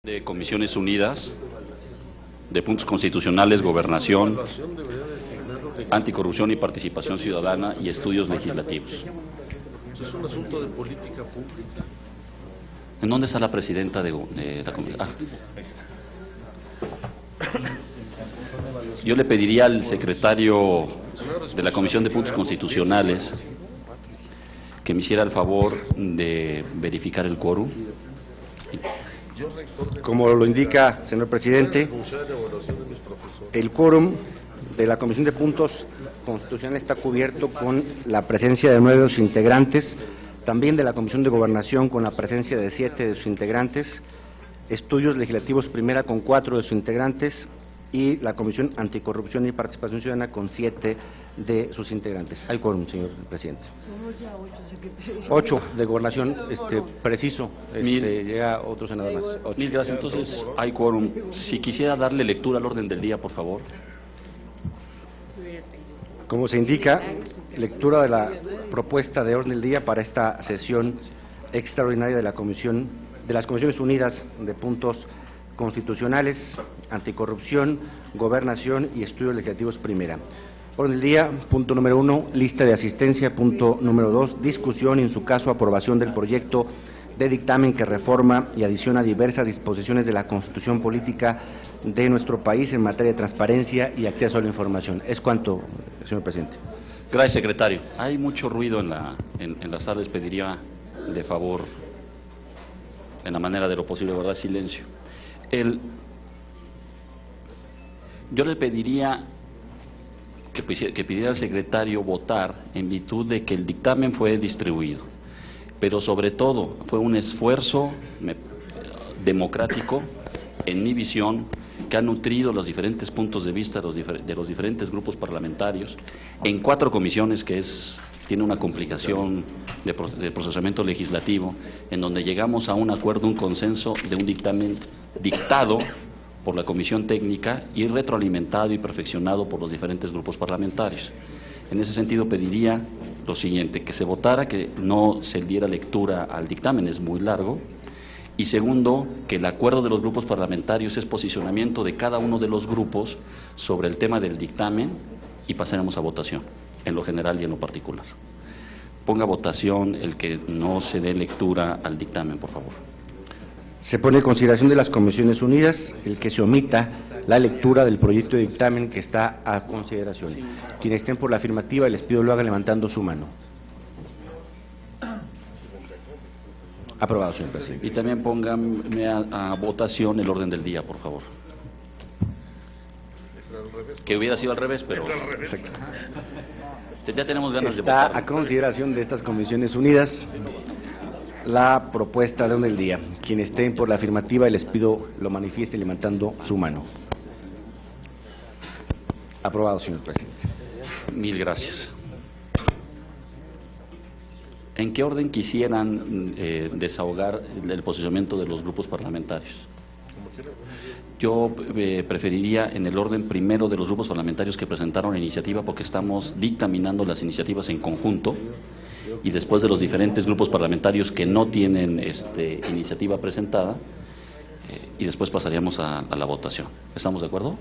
De Comisiones Unidas, de Puntos Constitucionales, Gobernación, Anticorrupción y Participación Ciudadana y Estudios Legislativos. Es un asunto de política pública. ¿En dónde está la presidenta de la comisión? Yo le pediría al secretario de la Comisión de Puntos Constitucionales que me hiciera el favor de verificar el quórum. Como lo indica, señor presidente, el quórum de la Comisión de Puntos Constitucionales está cubierto con la presencia de 9 de sus integrantes, también de la Comisión de Gobernación con la presencia de 7 de sus integrantes, Estudios Legislativos Primera con 4 de sus integrantes y la Comisión Anticorrupción y Participación Ciudadana con 7 de sus integrantes. Hay quórum, señor presidente. Somos ya 8, secretario. 8 de Gobernación, preciso, llega otro senador más. 8. Mil gracias, entonces hay quórum. Si quisiera darle lectura al orden del día, por favor. Como se indica, lectura de la propuesta de orden del día para esta sesión extraordinaria de las Comisiones Unidas de Puntos Constitucionales, Anticorrupción, Gobernación y Estudios Legislativos Primera. Orden del día, punto número 1, lista de asistencia. Punto número 2, discusión y en su caso aprobación del proyecto de dictamen que reforma y adiciona diversas disposiciones de la Constitución Política de nuestro país en materia de transparencia y acceso a la información. Es cuanto, señor presidente. Gracias, secretario. Hay mucho ruido en la sala. Les pediría de favor, en la manera de lo posible, guardar silencio. Yo le pediría que pidiera al secretario votar en virtud de que el dictamen fue distribuido, pero sobre todo fue un esfuerzo democrático, en mi visión, que ha nutrido los diferentes puntos de vista de los diferentes grupos parlamentarios en 4 comisiones, que tiene una complicación de procesamiento legislativo, en donde llegamos a un acuerdo, un consenso de un dictamen dictado por la Comisión Técnica y retroalimentado y perfeccionado por los diferentes grupos parlamentarios. En ese sentido pediría lo siguiente: que se votara, que no se diera lectura al dictamen, es muy largo, y segundo, que el acuerdo de los grupos parlamentarios es posicionamiento de cada uno de los grupos sobre el tema del dictamen y pasaremos a votación, en lo general y en lo particular. Ponga a votación el que no se dé lectura al dictamen, por favor. Se pone en consideración de las Comisiones Unidas el que se omita la lectura del proyecto de dictamen que está a consideración. Quienes estén por la afirmativa, les pido lo hagan levantando su mano. Aprobado, señor presidente. Y también pónganme a votación el orden del día, por favor. Que hubiera sido al revés, pero ya tenemos ganas de votar. Está a consideración de estas Comisiones Unidas la propuesta de orden del día. Quienes estén por la afirmativa, les pido lo manifiesten levantando su mano. Aprobado, señor presidente. Mil gracias. ¿En qué orden quisieran desahogar el posicionamiento de los grupos parlamentarios? Yo preferiría en el orden primero de los grupos parlamentarios que presentaron la iniciativa, porque estamos dictaminando las iniciativas en conjunto, y después de los diferentes grupos parlamentarios que no tienen iniciativa presentada, y después pasaríamos a la votación. ¿Estamos de acuerdo?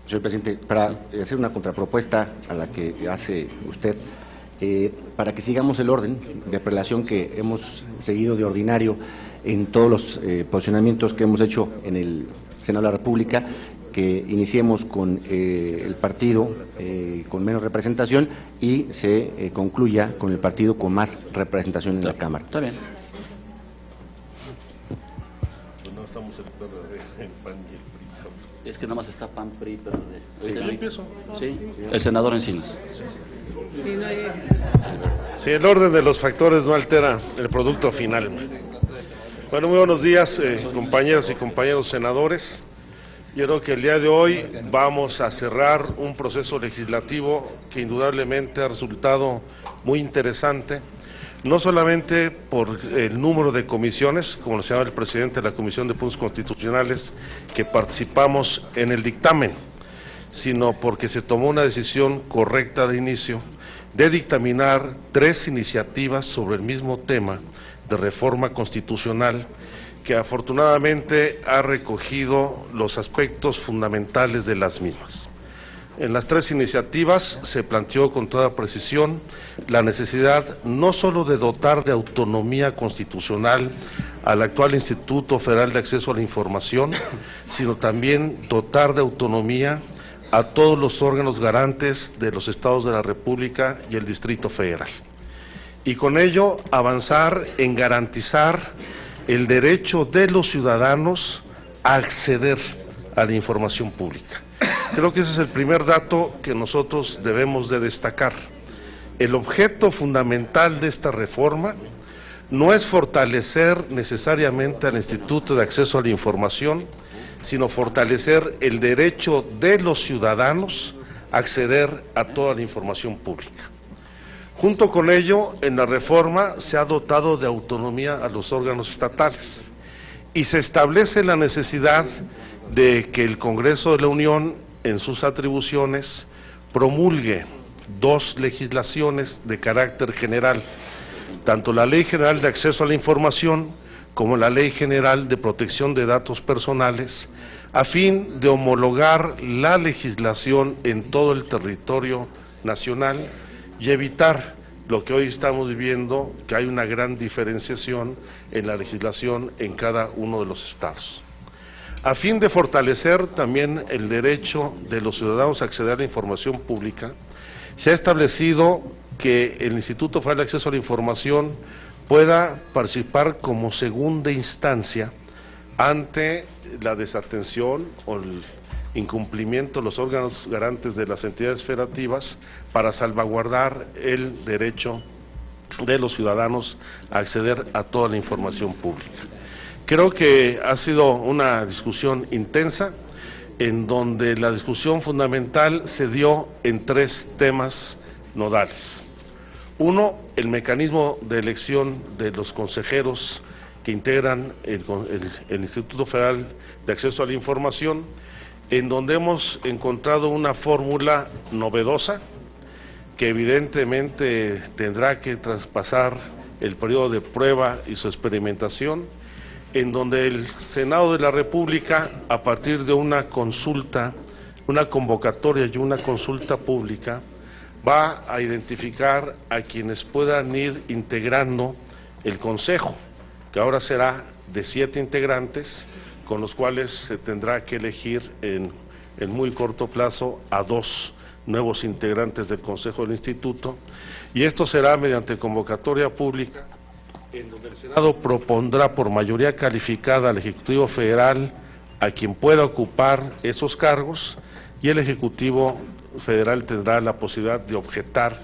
Señor presidente, para hacer una contrapropuesta a la que hace usted, para que sigamos el orden de prelación que hemos seguido de ordinario en todos los posicionamientos que hemos hecho en el Senado de la República, que iniciemos con el partido con menos representación y se concluya con el partido con más representación en la Cámara. Está bien. No estamos en el PAN y el PRI. Es que nada más está PAN, PRI, pero... Sí, yo empiezo. Sí, el senador Encinas. Si el orden de los factores no altera el producto final. Bueno, muy buenos días, compañeras y compañeros senadores. Yo creo que el día de hoy vamos a cerrar un proceso legislativo que indudablemente ha resultado muy interesante, no solamente por el número de comisiones, como lo señalaba el presidente de la Comisión de Puntos Constitucionales, que participamos en el dictamen, sino porque se tomó una decisión correcta de inicio de dictaminar 3 iniciativas sobre el mismo tema de reforma constitucional que afortunadamente ha recogido los aspectos fundamentales de las mismas. En las tres iniciativas se planteó con toda precisión la necesidad no solo de dotar de autonomía constitucional al actual Instituto Federal de Acceso a la Información, sino también dotar de autonomía a todos los órganos garantes de los estados de la República y el Distrito Federal. Y con ello avanzar en garantizar el derecho de los ciudadanos a acceder a la información pública. Creo que ese es el primer dato que nosotros debemos de destacar. El objeto fundamental de esta reforma no es fortalecer necesariamente al Instituto de Acceso a la Información, sino fortalecer el derecho de los ciudadanos a acceder a toda la información pública. Junto con ello, en la reforma se ha dotado de autonomía a los órganos estatales y se establece la necesidad de que el Congreso de la Unión, en sus atribuciones, promulgue dos legislaciones de carácter general, tanto la Ley General de Acceso a la Información como la Ley General de Protección de Datos Personales, a fin de homologar la legislación en todo el territorio nacional y evitar lo que hoy estamos viviendo, que hay una gran diferenciación en la legislación en cada uno de los estados. A fin de fortalecer también el derecho de los ciudadanos a acceder a la información pública, se ha establecido que el Instituto Federal de Acceso a la Información pueda participar como segunda instancia ante la desatención o el incumplimiento de los órganos garantes de las entidades federativas para salvaguardar el derecho de los ciudadanos a acceder a toda la información pública. Creo que ha sido una discusión intensa, en donde la discusión fundamental se dio en tres temas nodales. Uno, el mecanismo de elección de los consejeros que integran el Instituto Federal de Acceso a la Información, en donde hemos encontrado una fórmula novedosa que evidentemente tendrá que traspasar el periodo de prueba y su experimentación, en donde el Senado de la República, a partir de una consulta, una convocatoria y una consulta pública, va a identificar a quienes puedan ir integrando el Consejo, que ahora será de 7 integrantes, con los cuales se tendrá que elegir en muy corto plazo a 2 nuevos integrantes del Consejo del Instituto, y esto será mediante convocatoria pública, en donde el Senado propondrá por mayoría calificada al Ejecutivo Federal a quien pueda ocupar esos cargos, y el Ejecutivo Federal tendrá la posibilidad de objetar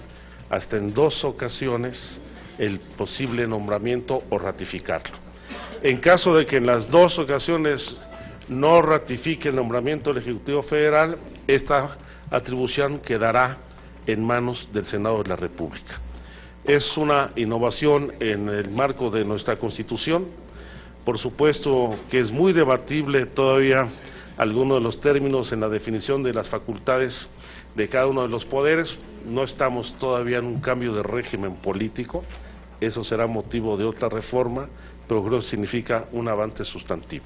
hasta en 2 ocasiones el posible nombramiento o ratificarlo. En caso de que en las 2 ocasiones no ratifique el nombramiento del Ejecutivo Federal, esta atribución quedará en manos del Senado de la República. Es una innovación en el marco de nuestra Constitución. Por supuesto que es muy debatible todavía algunos de los términos en la definición de las facultades de cada uno de los poderes. No estamos todavía en un cambio de régimen político, eso será motivo de otra reforma, pero creo que significa un avance sustantivo.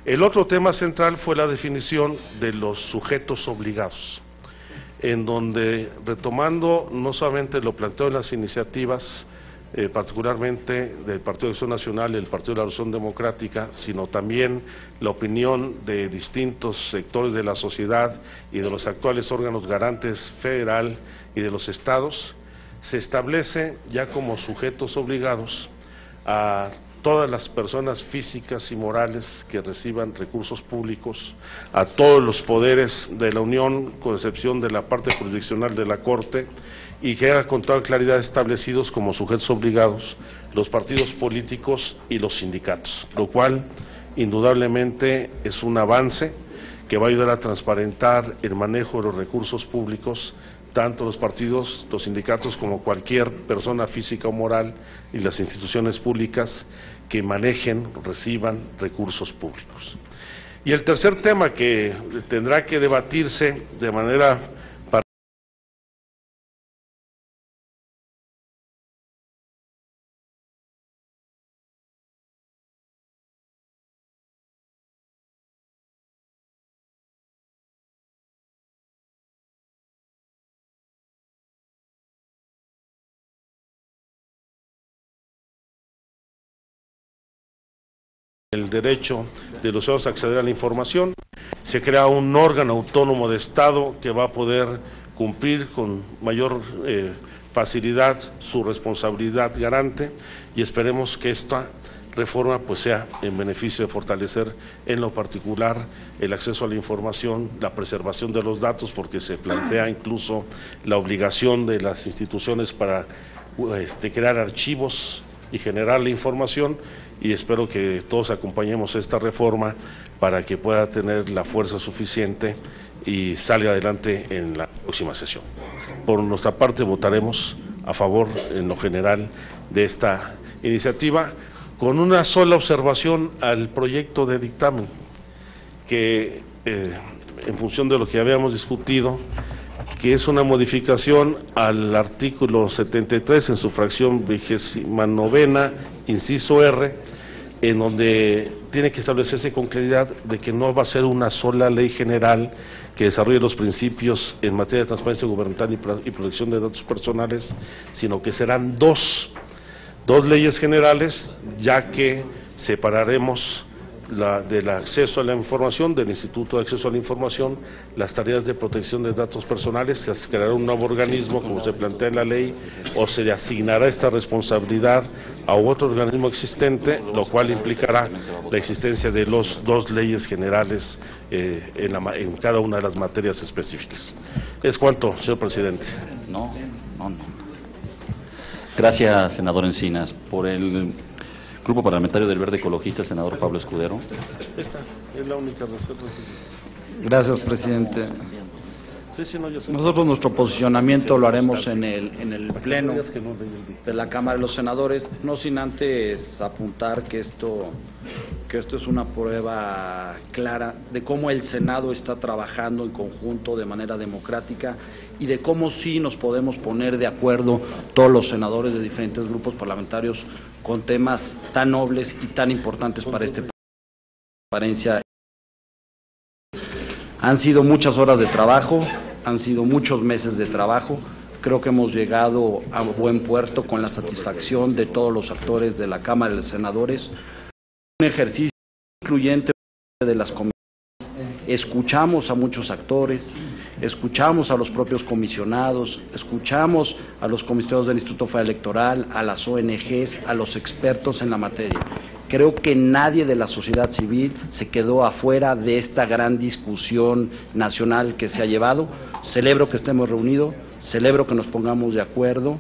El otro tema central fue la definición de los sujetos obligados, en donde, retomando no solamente lo planteado en las iniciativas, particularmente del Partido de Acción Nacional y el Partido de la Revolución Democrática, sino también la opinión de distintos sectores de la sociedad y de los actuales órganos garantes federal y de los estados, se establece ya como sujetos obligados a todas las personas físicas y morales que reciban recursos públicos, a todos los poderes de la Unión, con excepción de la parte jurisdiccional de la Corte, y queda con toda claridad establecidos como sujetos obligados los partidos políticos y los sindicatos, lo cual indudablemente es un avance que va a ayudar a transparentar el manejo de los recursos públicos, tanto los partidos, los sindicatos, como cualquier persona física o moral y las instituciones públicas que manejen, reciban recursos públicos. Y el tercer tema que tendrá que debatirse de manera el derecho de los ciudadanos a acceder a la información. Se crea un órgano autónomo de Estado que va a poder cumplir con mayor facilidad su responsabilidad garante, y esperemos que esta reforma pues sea en beneficio de fortalecer en lo particular el acceso a la información, la preservación de los datos, porque se plantea incluso la obligación de las instituciones para crear archivos y generar la información, y espero que todos acompañemos esta reforma para que pueda tener la fuerza suficiente y salga adelante en la próxima sesión. Por nuestra parte votaremos a favor en lo general de esta iniciativa, con una sola observación al proyecto de dictamen, que en función de lo que habíamos discutido, que es una modificación al artículo 73 en su fracción 29ª, inciso R, en donde tiene que establecerse con claridad de que no va a ser una sola ley general que desarrolle los principios en materia de transparencia gubernamental y protección de datos personales, sino que serán dos leyes generales, ya que separaremos del acceso a la información, del Instituto de Acceso a la Información, las tareas de protección de datos personales. Se creará un nuevo organismo, como se plantea en la ley, o se le asignará esta responsabilidad a otro organismo existente, lo cual implicará la existencia de los dos leyes generales en cada una de las materias específicas. Es cuanto, señor presidente. No. Gracias, senador Encinas. Por el Grupo Parlamentario del Verde Ecologista, el senador Pablo Escudero. Esta es la única reserva. Gracias, presidente. Nosotros nuestro posicionamiento lo haremos en el pleno de la Cámara de los Senadores, no sin antes apuntar que esto es una prueba clara de cómo el Senado está trabajando en conjunto de manera democrática y de cómo sí nos podemos poner de acuerdo todos los senadores de diferentes grupos parlamentarios con temas tan nobles y tan importantes para este país. Transparencia. Han sido muchas horas de trabajo, han sido muchos meses de trabajo. Creo que hemos llegado a buen puerto con la satisfacción de todos los actores de la Cámara de Senadores. Un ejercicio incluyente de las comisiones. Escuchamos a muchos actores, escuchamos a los propios comisionados, escuchamos a los comisionados del Instituto Federal Electoral, a las ONGs, a los expertos en la materia. Creo que nadie de la sociedad civil se quedó afuera de esta gran discusión nacional que se ha llevado. Celebro que estemos reunidos, celebro que nos pongamos de acuerdo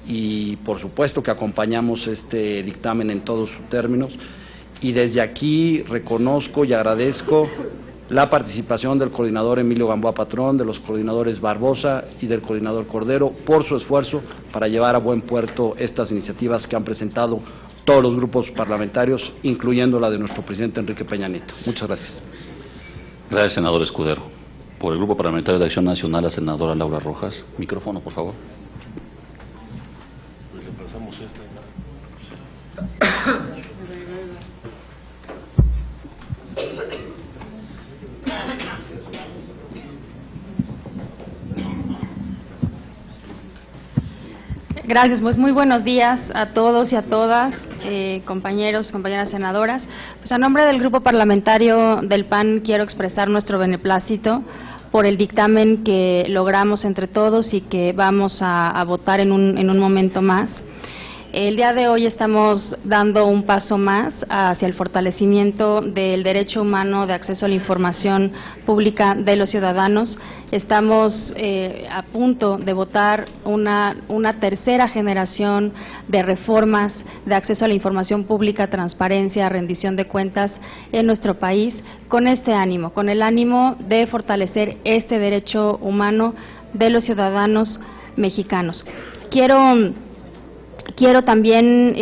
y por supuesto que acompañamos este dictamen en todos sus términos. Y desde aquí reconozco y agradezco la participación del coordinador Emilio Gamboa Patrón, de los coordinadores Barbosa y del coordinador Cordero por su esfuerzo para llevar a buen puerto estas iniciativas que han presentado todos los grupos parlamentarios, incluyendo la de nuestro presidente Enrique Peña Nieto. Muchas gracias. Gracias, senador Escudero. Por el Grupo Parlamentario de Acción Nacional, la senadora Laura Rojas. Micrófono, por favor. Gracias, pues muy buenos días a todos y a todas, compañeros, compañeras senadoras. Pues a nombre del Grupo Parlamentario del PAN quiero expresar nuestro beneplácito por el dictamen que logramos entre todos y que vamos a votar en un momento más. El día de hoy estamos dando un paso más hacia el fortalecimiento del derecho humano de acceso a la información pública de los ciudadanos. Estamos a punto de votar una tercera generación de reformas de acceso a la información pública, transparencia, rendición de cuentas en nuestro país, con este ánimo, con el ánimo de fortalecer este derecho humano de los ciudadanos mexicanos. Quiero también,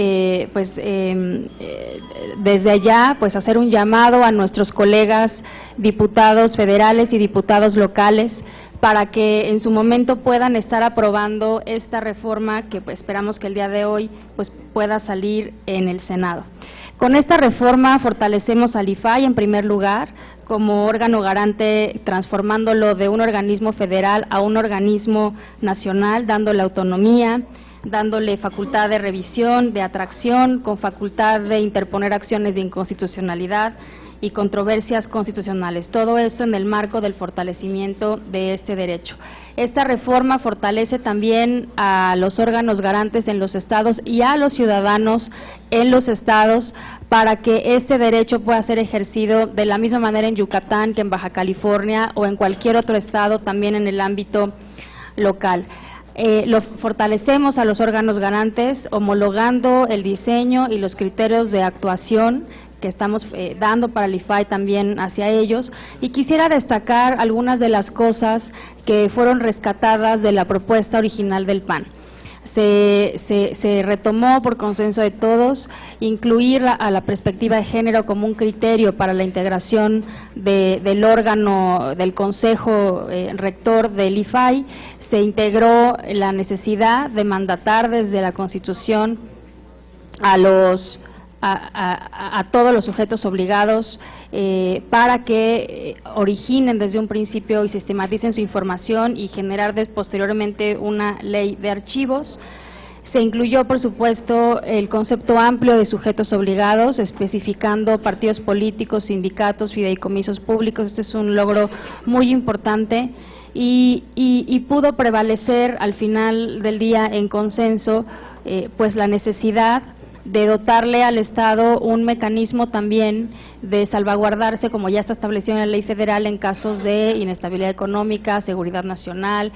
desde allá, pues hacer un llamado a nuestros colegas diputados federales y diputados locales para que en su momento puedan estar aprobando esta reforma que pues, esperamos que el día de hoy pues pueda salir en el Senado. Con esta reforma fortalecemos al IFAI en primer lugar como órgano garante, transformándolo de un organismo federal a un organismo nacional, dándole autonomía, dándole facultad de revisión, de atracción, con facultad de interponer acciones de inconstitucionalidad y controversias constitucionales. Todo eso en el marco del fortalecimiento de este derecho. Esta reforma fortalece también a los órganos garantes en los estados y a los ciudadanos en los estados para que este derecho pueda ser ejercido de la misma manera en Yucatán que en Baja California o en cualquier otro estado, también en el ámbito local. Lo fortalecemos a los órganos garantes, homologando el diseño y los criterios de actuación que estamos dando para el IFAI también hacia ellos, y quisiera destacar algunas de las cosas que fueron rescatadas de la propuesta original del PAN. Se retomó por consenso de todos incluir a la perspectiva de género como un criterio para la integración del órgano del Consejo Rector del IFAI. Se integró la necesidad de mandatar desde la Constitución a todos los sujetos obligados para que originen desde un principio y sistematicen su información y generar posteriormente una ley de archivos. Se incluyó, por supuesto, el concepto amplio de sujetos obligados, especificando partidos políticos, sindicatos, fideicomisos públicos. Este es un logro muy importante y pudo prevalecer al final del día en consenso pues la necesidad de dotarle al Estado un mecanismo también de salvaguardarse, como ya está establecido en la ley federal, en casos de inestabilidad económica, seguridad nacional,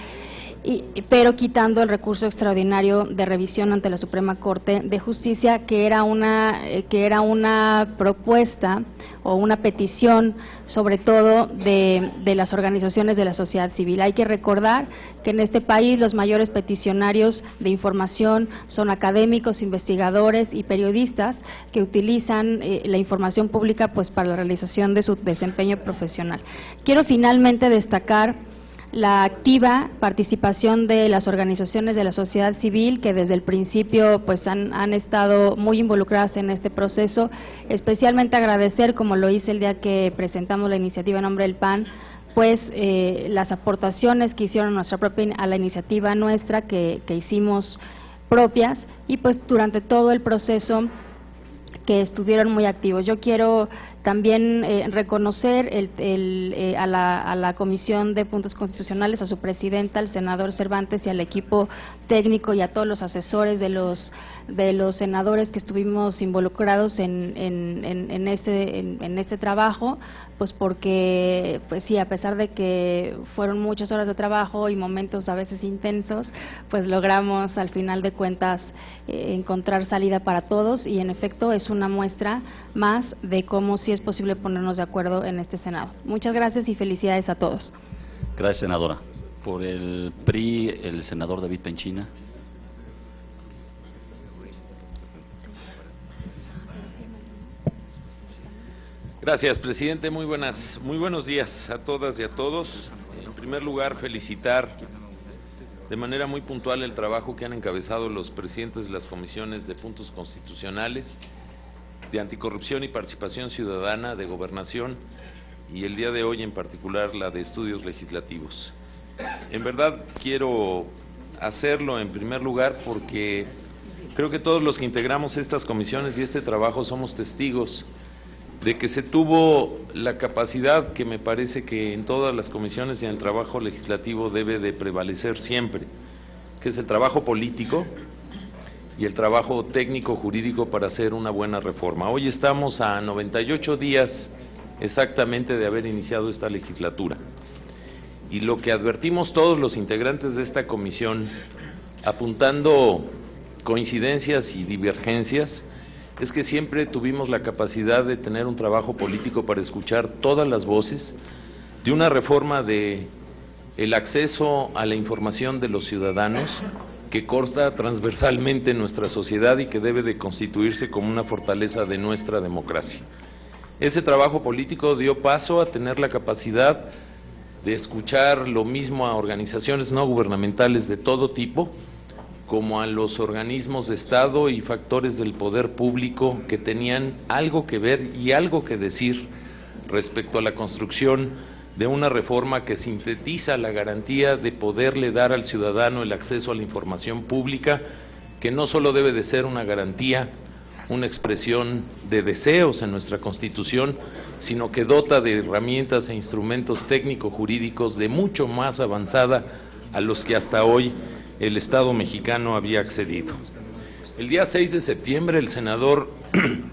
pero quitando el recurso extraordinario de revisión ante la Suprema Corte de Justicia, que era una propuesta o una petición, sobre todo de las organizaciones de la sociedad civil. Hay que recordar que en este país los mayores peticionarios de información son académicos, investigadores y periodistas que utilizan la información pública pues para la realización de su desempeño profesional. Quiero finalmente destacar la activa participación de las organizaciones de la sociedad civil, que desde el principio pues han estado muy involucradas en este proceso. Especialmente agradecer, como lo hice el día que presentamos la iniciativa en nombre del PAN, pues las aportaciones que hicieron a la iniciativa nuestra, que hicimos propias, y pues durante todo el proceso que estuvieron muy activos. Yo quiero también reconocer a la Comisión de Puntos Constitucionales, a su presidenta, al senador Cervantes, y al equipo técnico y a todos los asesores de los senadores que estuvimos involucrados en este trabajo, pues porque, pues sí, a pesar de que fueron muchas horas de trabajo y momentos a veces intensos, pues logramos al final de cuentas encontrar salida para todos, y en efecto es una muestra más de cómo sí es posible ponernos de acuerdo en este Senado. Muchas gracias y felicidades a todos. Gracias, senadora. Por el PRI, el senador David Penchina. Gracias, presidente. Muy buenos días a todas y a todos. En primer lugar, felicitar de manera muy puntual el trabajo que han encabezado los presidentes de las comisiones de puntos constitucionales, de anticorrupción y participación ciudadana, de gobernación, y el día de hoy en particular la de estudios legislativos. En verdad quiero hacerlo en primer lugar porque creo que todos los que integramos estas comisiones y este trabajo somos testigos de que se tuvo la capacidad que me parece que en todas las comisiones y en el trabajo legislativo debe de prevalecer siempre, que es el trabajo político y el trabajo técnico-jurídico para hacer una buena reforma. Hoy estamos a 98 días exactamente de haber iniciado esta legislatura, y lo que advertimos todos los integrantes de esta comisión, apuntando coincidencias y divergencias, es que siempre tuvimos la capacidad de tener un trabajo político para escuchar todas las voces de una reforma de el acceso a la información de los ciudadanos que corta transversalmente en nuestra sociedad y que debe de constituirse como una fortaleza de nuestra democracia. Ese trabajo político dio paso a tener la capacidad de escuchar lo mismo a organizaciones no gubernamentales de todo tipo, como a los organismos de Estado y factores del poder público que tenían algo que ver y algo que decir respecto a la construcción de una reforma que sintetiza la garantía de poderle dar al ciudadano el acceso a la información pública que no solo debe de ser una garantía, una expresión de deseos en nuestra Constitución, sino que dota de herramientas e instrumentos técnico-jurídicos de mucho más avanzada a los que hasta hoy el Estado mexicano había accedido. El día 6 de septiembre el senador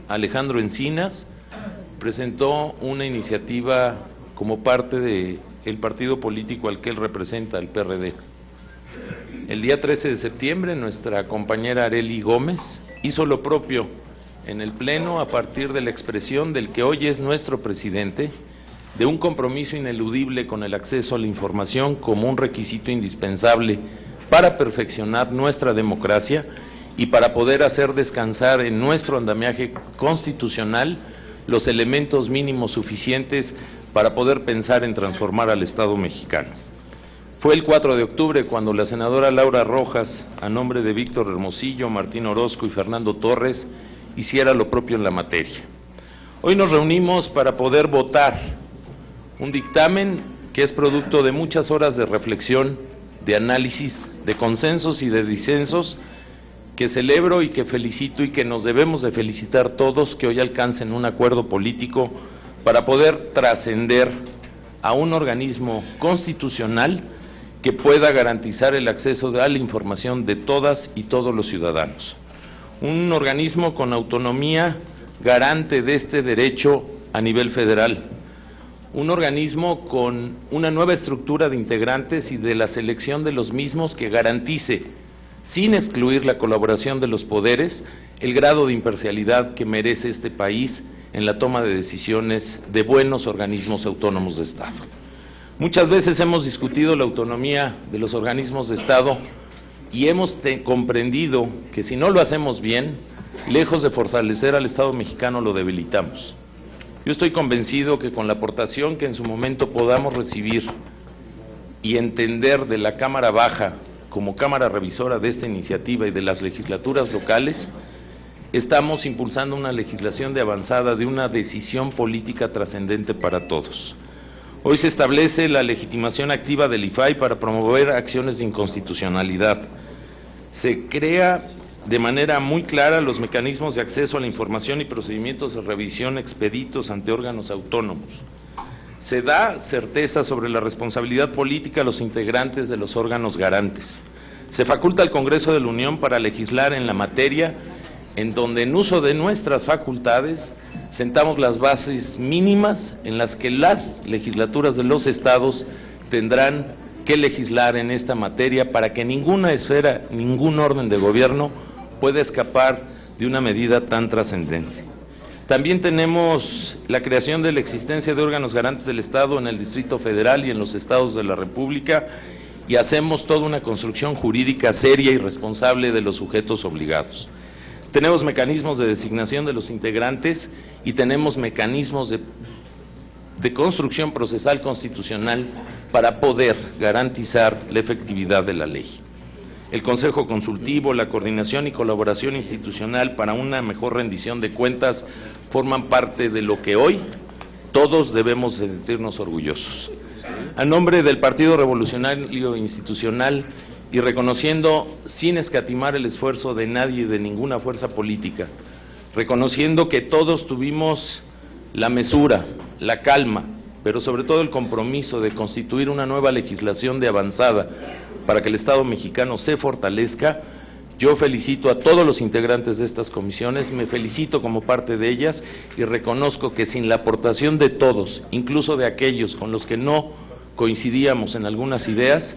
Alejandro Encinas presentó una iniciativa como parte del partido político al que él representa, el PRD. El día 13 de septiembre nuestra compañera Arely Gómez hizo lo propio en el Pleno a partir de la expresión del que hoy es nuestro presidente, de un compromiso ineludible con el acceso a la información como un requisito indispensable para perfeccionar nuestra democracia y para poder hacer descansar en nuestro andamiaje constitucional los elementos mínimos suficientes para poder pensar en transformar al Estado mexicano. Fue el 4 de octubre cuando la senadora Laura Rojas, a nombre de Víctor Hermosillo, Martín Orozco y Fernando Torres, hiciera lo propio en la materia. Hoy nos reunimos para poder votar un dictamen que es producto de muchas horas de reflexión, de análisis, de consensos y de disensos, que celebro y que felicito y que nos debemos de felicitar todos que hoy alcancen un acuerdo político para poder trascender a un organismo constitucional que pueda garantizar el acceso a la información de todas y todos los ciudadanos. Un organismo con autonomía garante de este derecho a nivel federal. Un organismo con una nueva estructura de integrantes y de la selección de los mismos que garantice, sin excluir la colaboración de los poderes, el grado de imparcialidad que merece este país en la toma de decisiones de buenos organismos autónomos de Estado. Muchas veces hemos discutido la autonomía de los organismos de Estado y hemos comprendido que si no lo hacemos bien, lejos de fortalecer al Estado mexicano, lo debilitamos. Yo estoy convencido que con la aportación que en su momento podamos recibir y entender de la Cámara Baja como Cámara Revisora de esta iniciativa y de las legislaturas locales, estamos impulsando una legislación de avanzada, de una decisión política trascendente para todos. Hoy se establece la legitimación activa del IFAI para promover acciones de inconstitucionalidad. Se crea de manera muy clara los mecanismos de acceso a la información y procedimientos de revisión expeditos ante órganos autónomos. Se da certeza sobre la responsabilidad política a los integrantes de los órganos garantes. Se faculta al Congreso de la Unión para legislar en la materia, en donde en uso de nuestras facultades sentamos las bases mínimas en las que las legislaturas de los estados tendrán que legislar en esta materia para que ninguna esfera, ningún orden de gobierno pueda escapar de una medida tan trascendente. También tenemos la creación de la existencia de órganos garantes del Estado en el Distrito Federal y en los estados de la República, y hacemos toda una construcción jurídica seria y responsable de los sujetos obligados. Tenemos mecanismos de designación de los integrantes y tenemos mecanismos de construcción procesal constitucional para poder garantizar la efectividad de la ley. El Consejo Consultivo, la coordinación y colaboración institucional para una mejor rendición de cuentas forman parte de lo que hoy todos debemos sentirnos orgullosos. A nombre del Partido Revolucionario Institucional y reconociendo sin escatimar el esfuerzo de nadie, de ninguna fuerza política, reconociendo que todos tuvimos la mesura, la calma, pero sobre todo el compromiso de constituir una nueva legislación de avanzada para que el Estado mexicano se fortalezca, yo felicito a todos los integrantes de estas comisiones, me felicito como parte de ellas y reconozco que sin la aportación de todos, incluso de aquellos con los que no coincidíamos en algunas ideas,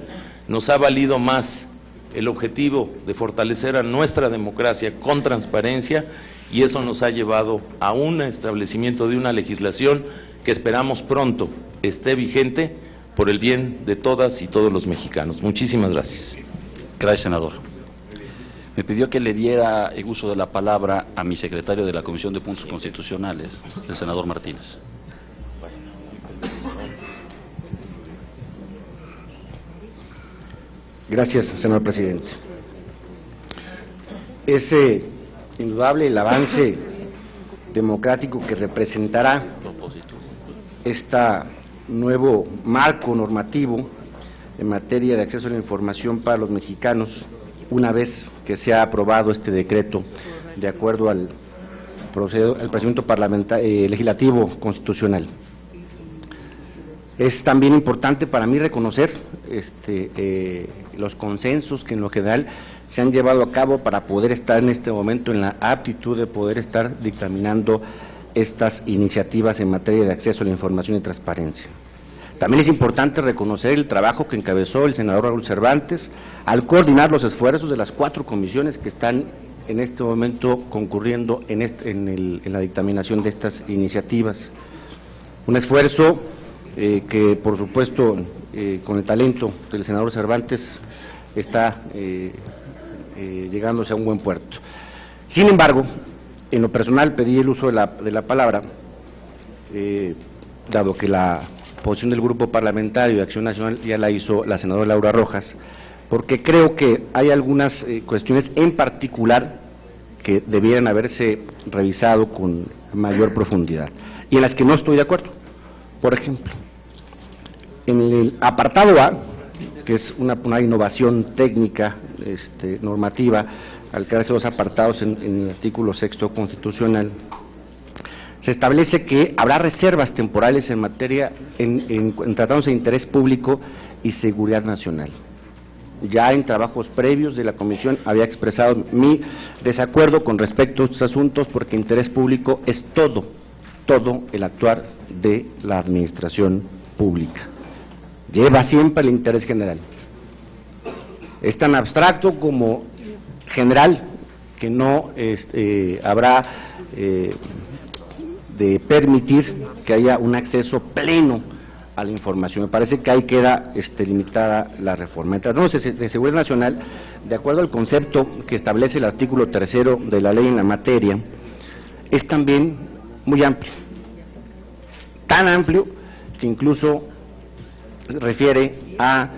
nos ha valido más el objetivo de fortalecer a nuestra democracia con transparencia, y eso nos ha llevado a un establecimiento de una legislación que esperamos pronto esté vigente por el bien de todas y todos los mexicanos. Muchísimas gracias. Gracias, senador. Me pidió que le diera el uso de la palabra a mi secretario de la Comisión de Puntos Constitucionales, el senador Martínez. Gracias, señor presidente. Es indudable el avance democrático que representará este nuevo marco normativo en materia de acceso a la información para los mexicanos una vez que se ha aprobado este decreto, de acuerdo al procedimiento legislativo constitucional. Es también importante para mí reconocer los consensos que en lo general se han llevado a cabo para poder estar en este momento en la aptitud de poder estar dictaminando estas iniciativas en materia de acceso a la información y transparencia. También es importante reconocer el trabajo que encabezó el senador Raúl Cervantes al coordinar los esfuerzos de las 4 comisiones que están en este momento concurriendo en la dictaminación de estas iniciativas. Un esfuerzo que, por supuesto, con el talento del senador Cervantes está llegándose a un buen puerto. Sin embargo, en lo personal pedí el uso de la palabra, dado que la posición del Grupo Parlamentario de Acción Nacional ya la hizo la senadora Laura Rojas, porque creo que hay algunas cuestiones en particular que debieran haberse revisado con mayor profundidad y en las que no estoy de acuerdo. Por ejemplo, en el apartado A, que es una innovación técnica normativa, al crearse 2 apartados en el artículo 6º constitucional, se establece que habrá reservas temporales en materia, en tratándose de interés público y seguridad nacional. Ya en trabajos previos de la comisión había expresado mi desacuerdo con respecto a estos asuntos, porque interés público es todo el actuar de la administración pública. Lleva siempre el interés general. Es tan abstracto como general que no habrá de permitir que haya un acceso pleno a la información. Me parece que ahí queda limitada la reforma. Entonces, de seguridad nacional, de acuerdo al concepto que establece el artículo 3º de la ley en la materia, es también muy amplio, tan amplio que incluso refiere a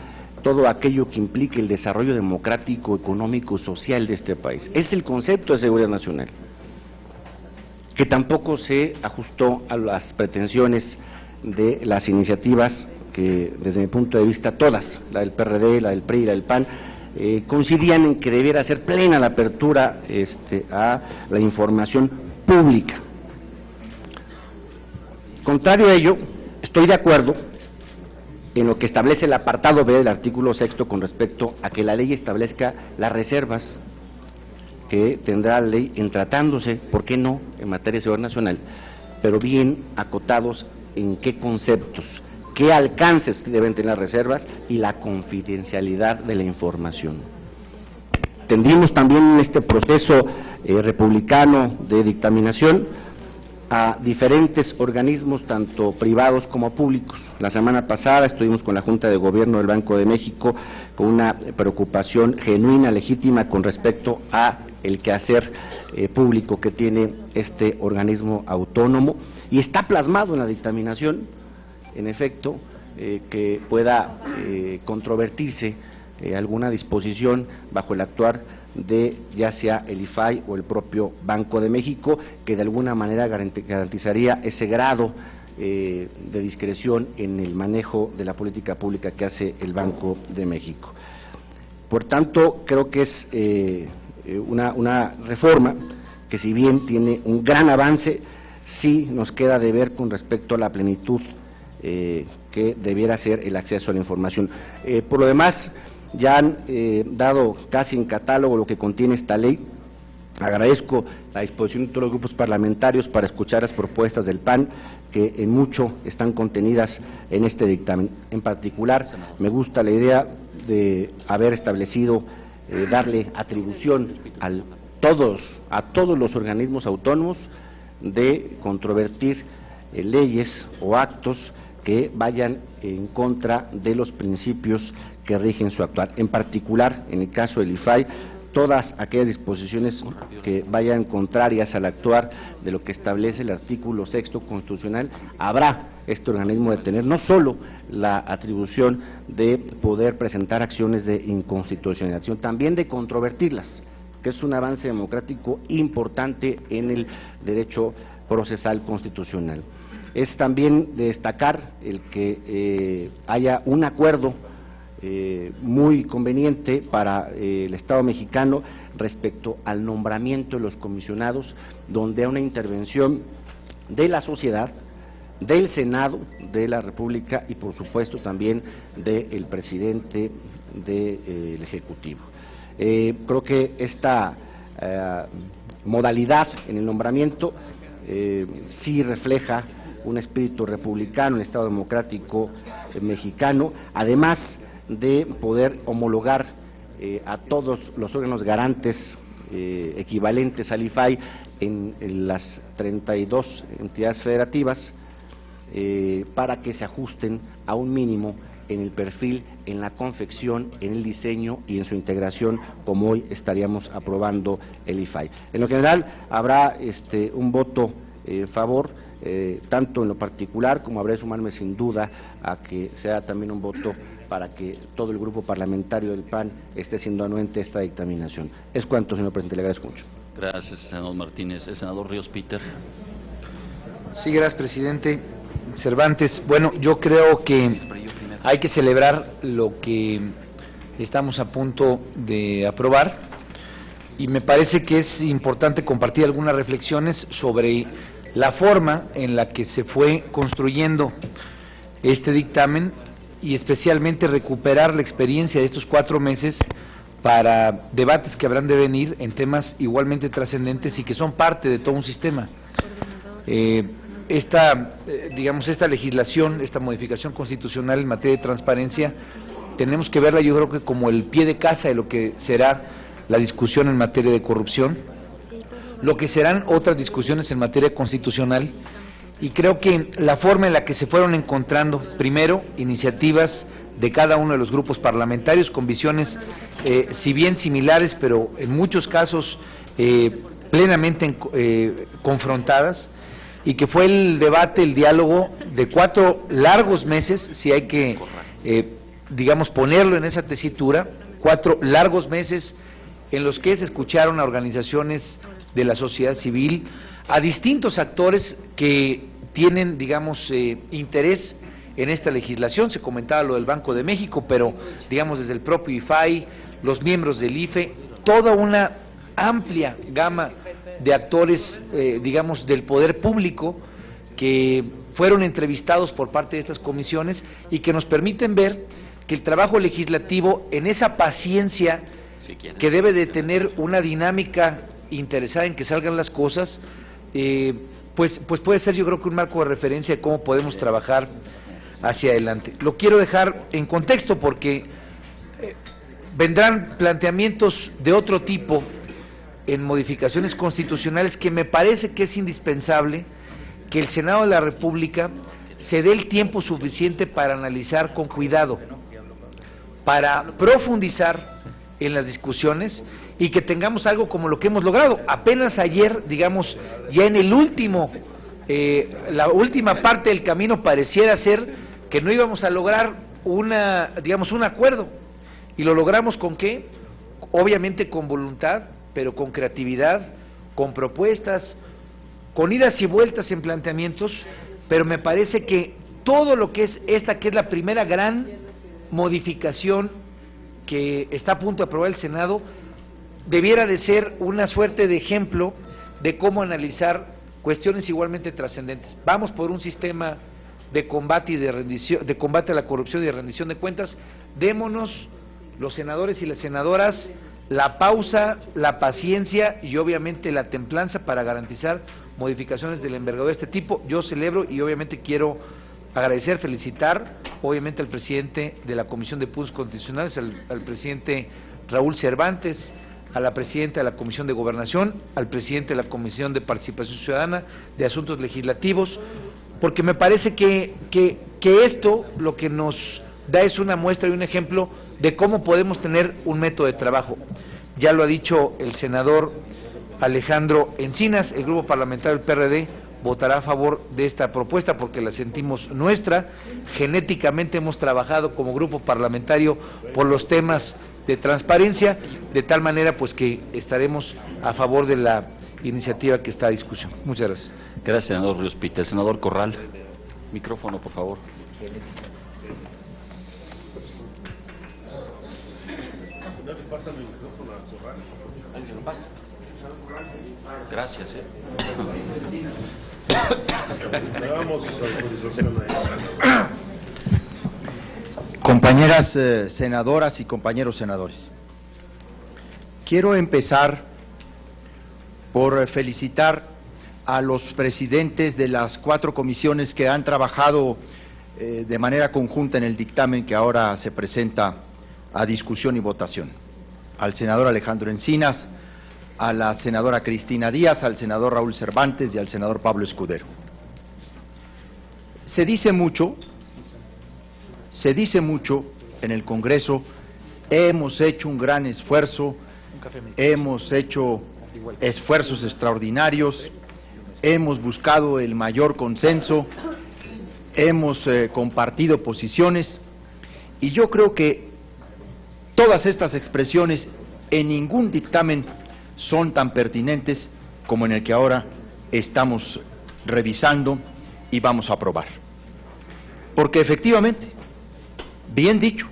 todo aquello que implique el desarrollo democrático, económico, social de este país. Es el concepto de seguridad nacional, que tampoco se ajustó a las pretensiones de las iniciativas que, desde mi punto de vista, todas, la del PRD, la del PRI y la del PAN, coincidían en que debiera ser plena la apertura a la información pública. Contrario a ello, estoy de acuerdo en lo que establece el apartado B del artículo 6º con respecto a que la ley establezca las reservas que tendrá la ley en tratándose, ¿por qué no?, en materia de seguridad nacional, pero bien acotados en qué conceptos, qué alcances deben tener las reservas y la confidencialidad de la información. Tendimos también en este proceso republicano de dictaminación a diferentes organismos, tanto privados como públicos. La semana pasada estuvimos con la Junta de Gobierno del Banco de México con una preocupación genuina, legítima, con respecto a el quehacer público que tiene este organismo autónomo, y está plasmado en la dictaminación, en efecto, que pueda controvertirse alguna disposición bajo el actuar de ya sea el IFAI o el propio Banco de México, que de alguna manera garantizaría ese grado de discreción en el manejo de la política pública que hace el Banco de México. Por tanto, creo que es una reforma que, si bien tiene un gran avance, sí nos queda de ver con respecto a la plenitud que debiera ser el acceso a la información. Por lo demás, ya han dado casi en catálogo lo que contiene esta ley. Agradezco la disposición de todos los grupos parlamentarios para escuchar las propuestas del PAN, que en mucho están contenidas en este dictamen. En particular, me gusta la idea de haber establecido darle atribución a todos los organismos autónomos de controvertir leyes o actos que vayan en contra de los principios que rigen su actuar. En particular, en el caso del IFAI, todas aquellas disposiciones que vayan contrarias al actuar de lo que establece el artículo 6º constitucional, habrá este organismo de tener no solo la atribución de poder presentar acciones de inconstitucionalidad, sino también de controvertirlas, que es un avance democrático importante en el derecho procesal constitucional. Es también de destacar el que haya un acuerdo muy conveniente para el Estado mexicano respecto al nombramiento de los comisionados, donde hay una intervención de la sociedad, del Senado de la República y por supuesto también del presidente del Ejecutivo. Creo que esta modalidad en el nombramiento sí refleja un espíritu republicano en el Estado democrático mexicano, además de poder homologar a todos los órganos garantes equivalentes al IFAI en las 32 entidades federativas, para que se ajusten a un mínimo en el perfil, en la confección, en el diseño y en su integración, como hoy estaríamos aprobando el IFAI. En lo general habrá un voto favor, tanto en lo particular como habrá de sumarme sin duda a que sea también un voto para que todo el grupo parlamentario del PAN esté siendo anuente a esta dictaminación. Es cuanto, señor presidente, le agradezco mucho. Gracias, senador Martínez. El senador Ríos Peter. Sí, gracias, presidente. Cervantes, bueno, yo creo que hay que celebrar lo que estamos a punto de aprobar y me parece que es importante compartir algunas reflexiones sobre la forma en la que se fue construyendo este dictamen y especialmente recuperar la experiencia de estos 4 meses para debates que habrán de venir en temas igualmente trascendentes y que son parte de todo un sistema. Esta legislación, esta modificación constitucional en materia de transparencia, tenemos que verla yo creo que como el pie de casa de lo que será la discusión en materia de corrupción, lo que serán otras discusiones en materia constitucional, y creo que la forma en la que se fueron encontrando, primero, iniciativas de cada uno de los grupos parlamentarios con visiones, si bien similares, pero en muchos casos plenamente confrontadas, y que fue el debate, el diálogo de 4 largos meses, si hay que, ponerlo en esa tesitura, 4 largos meses en los que se escucharon a organizaciones de la sociedad civil, a distintos actores que tienen, interés en esta legislación. Se comentaba lo del Banco de México, pero, desde el propio IFAI, los miembros del IFE, toda una amplia gama de actores, del poder público, que fueron entrevistados por parte de estas comisiones y que nos permiten ver que el trabajo legislativo, en esa paciencia que debe de tener una dinámica interesada en que salgan las cosas, pues puede ser, yo creo, que un marco de referencia de cómo podemos trabajar hacia adelante. Lo quiero dejar en contexto porque vendrán planteamientos de otro tipo en modificaciones constitucionales que me parece que es indispensable que el Senado de la República se dé el tiempo suficiente para analizar con cuidado, para profundizar en las discusiones y que tengamos algo como lo que hemos logrado. Apenas ayer, ya en el último, la última parte del camino pareciera ser que no íbamos a lograr un acuerdo, y lo logramos ¿con qué? Obviamente con voluntad, pero con creatividad, con propuestas, con idas y vueltas en planteamientos, pero me parece que todo lo que es esta, que es la primera gran modificación que está a punto de aprobar el Senado, debiera de ser una suerte de ejemplo de cómo analizar cuestiones igualmente trascendentes. Vamos por un sistema de combate y de combate a la corrupción y de rendición de cuentas. Démonos, los senadores y las senadoras, la pausa, la paciencia y obviamente la templanza para garantizar modificaciones de la envergadura de este tipo. Yo celebro y obviamente quiero agradecer, felicitar obviamente al presidente de la Comisión de Puntos Constitucionales, al presidente Raúl Cervantes, a la presidenta de la Comisión de Gobernación, al presidente de la Comisión de Participación Ciudadana, de Asuntos Legislativos, porque me parece que esto lo que nos da es una muestra y un ejemplo de cómo podemos tener un método de trabajo. Ya lo ha dicho el senador Alejandro Encinas, el grupo parlamentario del PRD votará a favor de esta propuesta porque la sentimos nuestra. Genéticamente hemos trabajado como grupo parlamentario por los temas de transparencia, de tal manera pues que estaremos a favor de la iniciativa que está a discusión. Muchas gracias. Gracias, senador Ríos Peter. Senador Corral, micrófono, por favor. Gracias. Compañeras senadoras y compañeros senadores, quiero empezar por felicitar a los presidentes de las 4 comisiones que han trabajado de manera conjunta en el dictamen que ahora se presenta a discusión y votación. Al senador Alejandro Encinas, a la senadora Cristina Díaz, al senador Raúl Cervantes y al senador Pablo Escudero. Se dice mucho en el Congreso, hemos hecho un gran esfuerzo, hemos hecho esfuerzos extraordinarios, hemos buscado el mayor consenso, hemos compartido posiciones, y yo creo que todas estas expresiones en ningún dictamen son tan pertinentes como en el que ahora estamos revisando y vamos a aprobar. Porque efectivamente, bien dicho,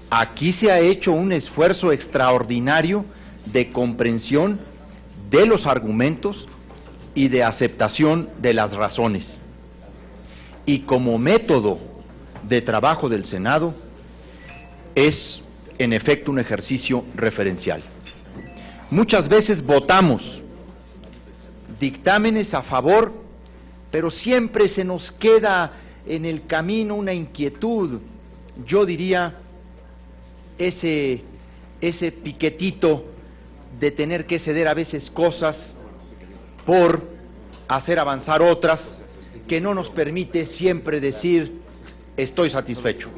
aquí se ha hecho un esfuerzo extraordinario de comprensión de los argumentos y de aceptación de las razones. Y como método de trabajo del Senado, es en efecto un ejercicio referencial. Muchas veces votamos dictámenes a favor, pero siempre se nos queda en el camino una inquietud, yo diría, ese piquetito de tener que ceder a veces cosas por hacer avanzar otras, que no nos permite siempre decir estoy satisfecho.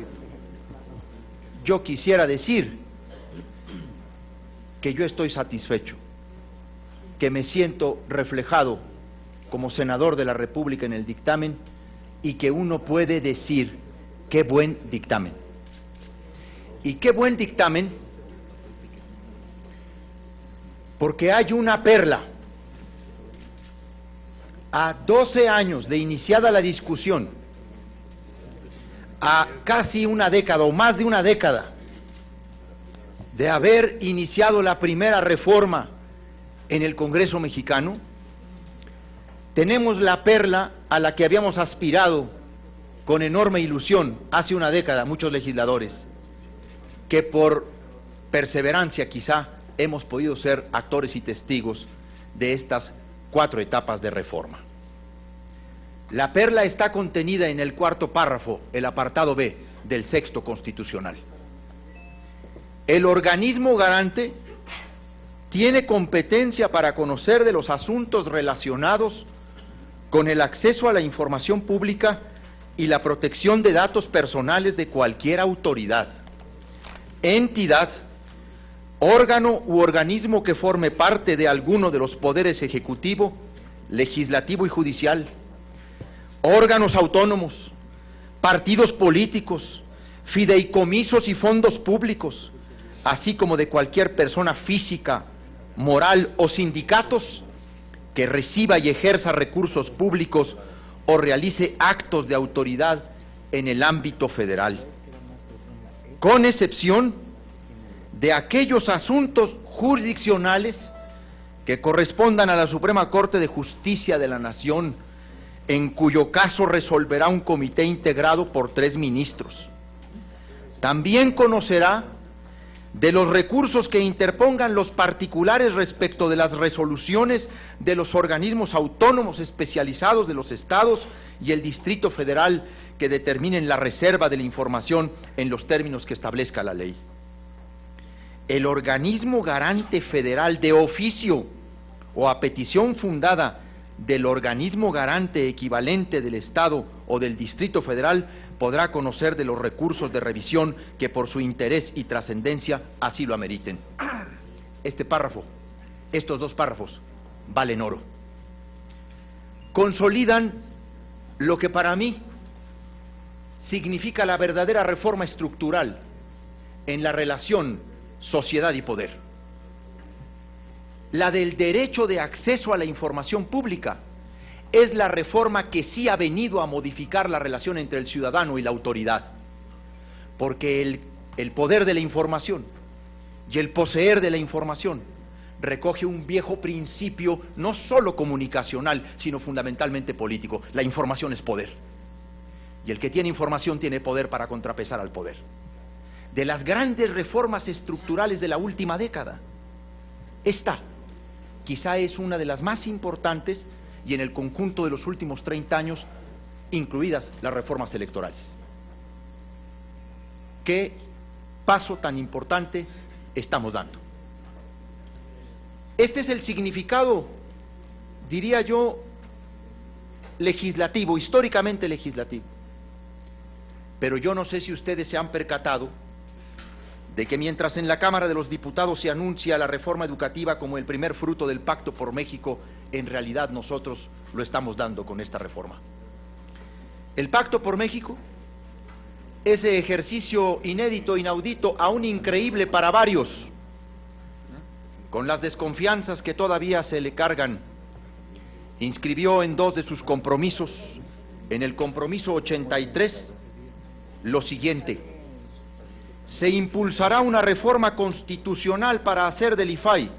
Yo quisiera decir que yo estoy satisfecho, que me siento reflejado como senador de la República en el dictamen y que uno puede decir qué buen dictamen. Y qué buen dictamen porque hay una perla. A 12 años de iniciada la discusión, a casi una década o más de una década de haber iniciado la primera reforma en el Congreso mexicano, tenemos la perla a la que habíamos aspirado con enorme ilusión hace una década muchos legisladores, que por perseverancia quizá hemos podido ser actores y testigos de estas 4 etapas de reforma. La perla está contenida en el 4º párrafo, el apartado B del 6º constitucional. El organismo garante tiene competencia para conocer de los asuntos relacionados con el acceso a la información pública y la protección de datos personales de cualquier autoridad, entidad, órgano u organismo que forme parte de alguno de los poderes ejecutivo, legislativo y judicial, órganos autónomos, partidos políticos, fideicomisos y fondos públicos, así como de cualquier persona física, moral o sindicatos que reciba y ejerza recursos públicos o realice actos de autoridad en el ámbito federal, con excepción de aquellos asuntos jurisdiccionales que correspondan a la Suprema Corte de Justicia de la Nación, en cuyo caso resolverá un comité integrado por 3 ministros. También conocerá de los recursos que interpongan los particulares respecto de las resoluciones de los organismos autónomos especializados de los estados y el Distrito Federal que determinen la reserva de la información en los términos que establezca la ley. El organismo garante federal de oficio o a petición fundada del organismo garante equivalente del Estado o del Distrito Federal podrá conocer de los recursos de revisión que por su interés y trascendencia así lo ameriten. Este párrafo, estos 2 párrafos, valen oro. Consolidan lo que para mí significa la verdadera reforma estructural en la relación sociedad y poder. La del derecho de acceso a la información pública es la reforma que sí ha venido a modificar la relación entre el ciudadano y la autoridad, porque el poder de la información y el poseer de la información recoge un viejo principio no solo comunicacional, sino fundamentalmente político. La información es poder. Y el que tiene información tiene poder para contrapesar al poder. De las grandes reformas estructurales de la última década, esta quizá es una de las más importantes y en el conjunto de los últimos 30 años, incluidas las reformas electorales. ¿Qué paso tan importante estamos dando? Este es el significado, diría yo, legislativo, históricamente legislativo. Pero yo no sé si ustedes se han percatado de que mientras en la Cámara de los Diputados se anuncia la reforma educativa como el primer fruto del Pacto por México, en realidad nosotros lo estamos dando con esta reforma. El Pacto por México, ese ejercicio inédito, inaudito, aún increíble para varios, con las desconfianzas que todavía se le cargan, inscribió en 2 de sus compromisos, en el compromiso 83, lo siguiente: se impulsará una reforma constitucional para hacer del IFAI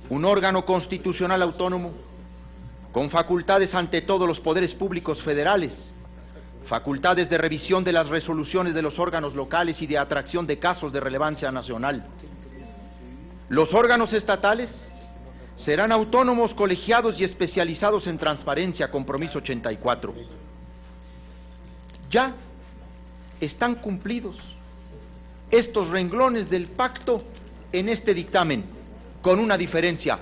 un órgano constitucional autónomo, con facultades ante todos los poderes públicos federales, facultades de revisión de las resoluciones de los órganos locales y de atracción de casos de relevancia nacional. Los órganos estatales serán autónomos, colegiados y especializados en transparencia, compromiso 84. Ya están cumplidos estos renglones del pacto en este dictamen, con una diferencia: